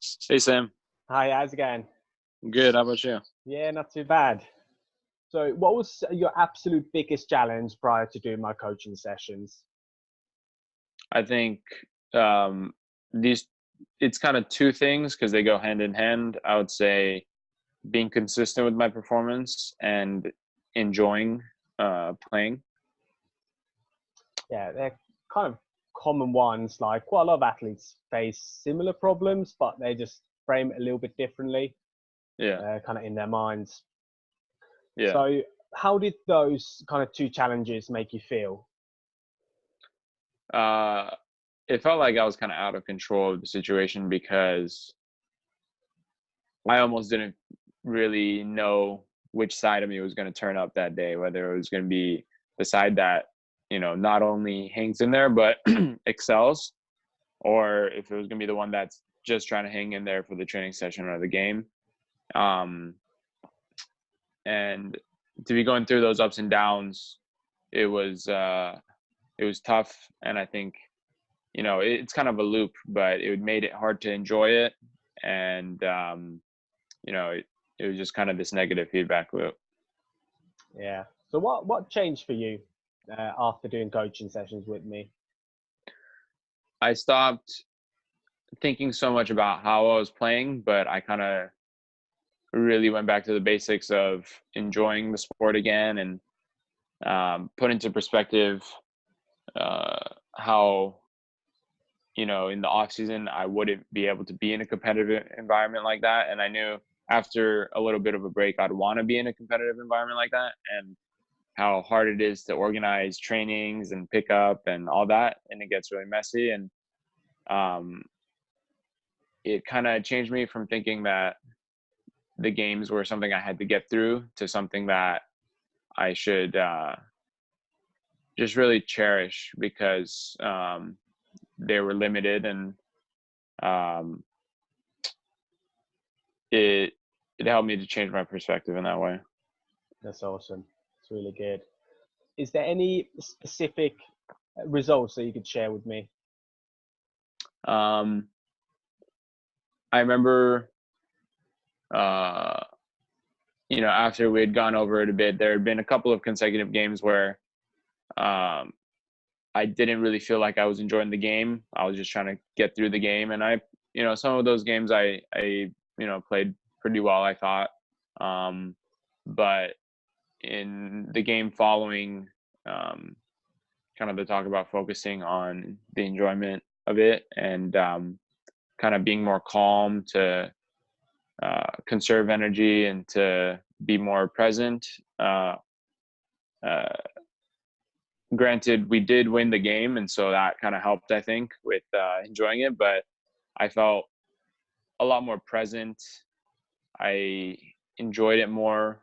Hey Sam, Hi, how's it going? good. How about you? Yeah, not too bad. So, what was your absolute biggest challenge prior to doing my coaching sessions? I think um, these it's kind of two things because they go hand in hand. I would say being consistent with my performance and enjoying playing. Yeah, they're kind of common ones. Like quite a lot of athletes face similar problems, but they just frame it a little bit differently, Yeah, kind of in their minds. yeah. So, how did those kind of two challenges make you feel? Uh, it felt like I was kind of out of control of the situation because I almost didn't really know which side of me was going to turn up that day, whether it was going to be the side that not only hangs in there but excels, or if it was going to be the one that's just trying to hang in there for the training session or the game. Um, and to be going through those ups and downs, it was tough. And I think, it's kind of a loop, but it made it hard to enjoy it. And, it was just kind of this negative feedback loop. Yeah. So, what changed for you after doing coaching sessions with me? I stopped thinking so much about how I was playing, but I kind of really went back to the basics of enjoying the sport again and put into perspective how in the off season I wouldn't be able to be in a competitive environment like that, and I knew after a little bit of a break I'd want to be in a competitive environment like that, and how hard it is to organize trainings and pick up and all that, and it gets really messy. And um, it kind of changed me from thinking that the games were something I had to get through to something that I should just really cherish because they were limited, and um, it it helped me to change my perspective in that way. That's awesome. It's really good. Is there any specific results that you could share with me? Um, I remember, uh, after we had gone over it a bit, there had been a couple of consecutive games where um, I didn't really feel like I was enjoying the game. I was just trying to get through the game, and some of those games I played pretty well, I thought. Um, but in the game following, um, kind of the talk about focusing on the enjoyment of it and kind of being more calm to conserve energy and to be more present. Uh, Granted, we did win the game, and so that kind of helped, I think, with enjoying it. But I felt a lot more present. I enjoyed it more.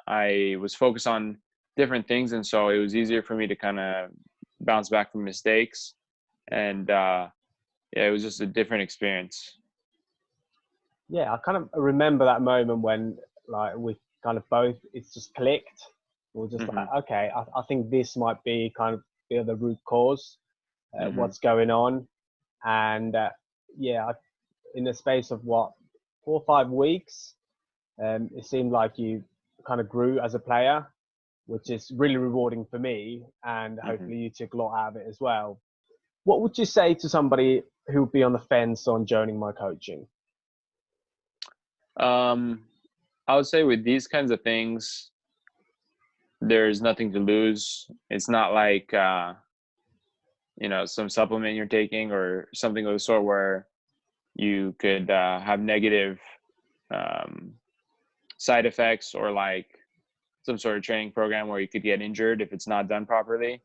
I was focused on different things, and so it was easier for me to kind of bounce back from mistakes. And yeah, it was just a different experience. Yeah, I kind of remember that moment when like we kind of both it's just clicked. We're just like, Hmm. okay, I think this might be kind of the root cause, Hmm. what's going on, and yeah, in the space of what 4 or 5 weeks, it seemed like you kind of grew as a player, which is really rewarding for me, and Hmm. hopefully you took a lot out of it as well. What would you say to somebody who would be on the fence on joining my coaching? Um, I would say with these kinds of things, there's nothing to lose. It's not like some supplement you're taking or something of the sort where you could have negative um, side effects, or like some sort of training program where you could get injured if it's not done properly.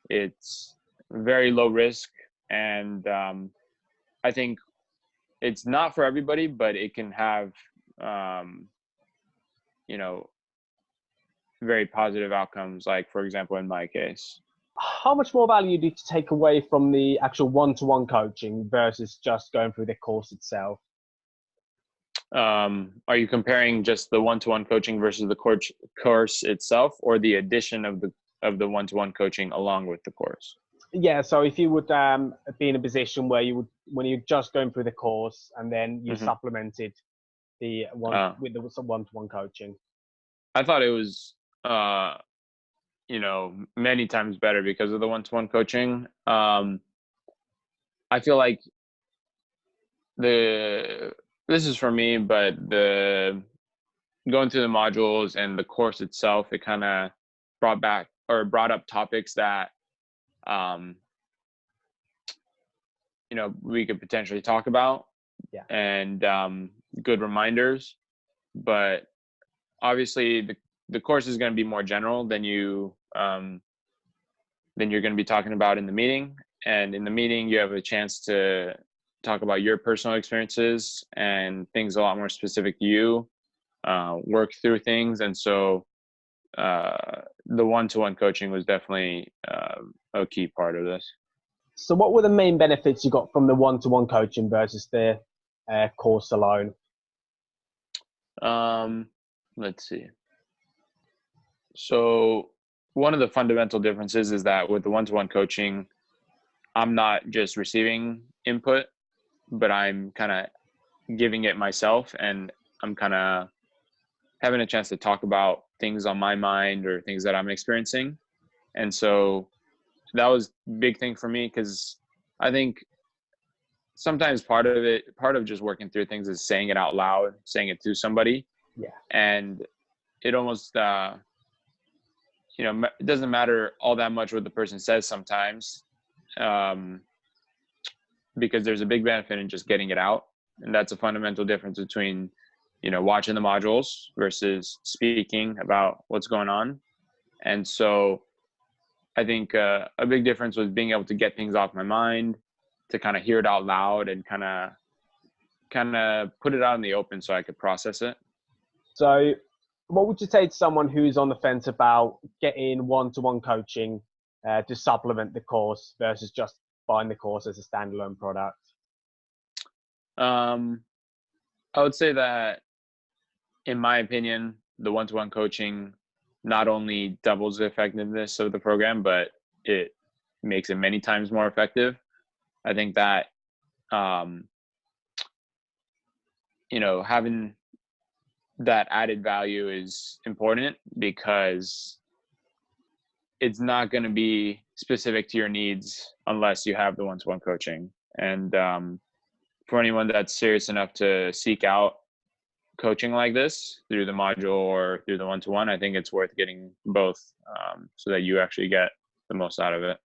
It's very low risk, and I think it's not for everybody, but it can have um, you know very positive outcomes, like for example in my case. How much more value do you take away from the actual one-to-one coaching versus just going through the course itself? Are you comparing just the one-to-one coaching versus the course itself, or the addition of the one-to-one coaching along with the course? Yeah, so if you would be in a position where you would, when you're just going through the course and then you Hmm. supplemented the one with the one-to-one coaching. I thought it was, many times better because of the one-to-one coaching. I feel like the this is for me, but the going through the modules and the course itself, it kind of brought up topics that um, we could potentially talk about, Yeah. and good reminders. But obviously, the course is going to be more general than you're going to be talking about in the meeting. And in the meeting, you have a chance to talk about your personal experiences and things a lot more specific to you, work through things. And so the one-to-one coaching was definitely a key part of this. So what were the main benefits you got from the one-to-one coaching versus the course alone? Let's see. So one of the fundamental differences is that with the one-to-one coaching, I'm not just receiving input, but I'm kind of giving it myself, and I'm kind of having a chance to talk about things on my mind or things that I'm experiencing. And so that was a big thing for me, because I think sometimes part of just working through things is saying it out loud, saying it to somebody. Yeah. And it almost, it doesn't matter all that much what the person says sometimes, um, because there's a big benefit in just getting it out. And that's a fundamental difference between, watching the modules versus speaking about what's going on. And so I think a big difference was being able to get things off my mind, to kind of hear it out loud and kind of put it out in the open so I could process it. So what would you say to someone who's on the fence about getting one-to-one coaching to supplement the course versus just buying the course as a standalone product? Um, I would say that, in my opinion, the one-to-one coaching not only doubles the effectiveness of the program, but it makes it many times more effective. I think that, um, having that added value is important, because it's not going to be specific to your needs unless you have the one-to-one coaching. And for anyone that's serious enough to seek out coaching like this through the module or through the one-to-one, I think it's worth getting both, so that you actually get the most out of it.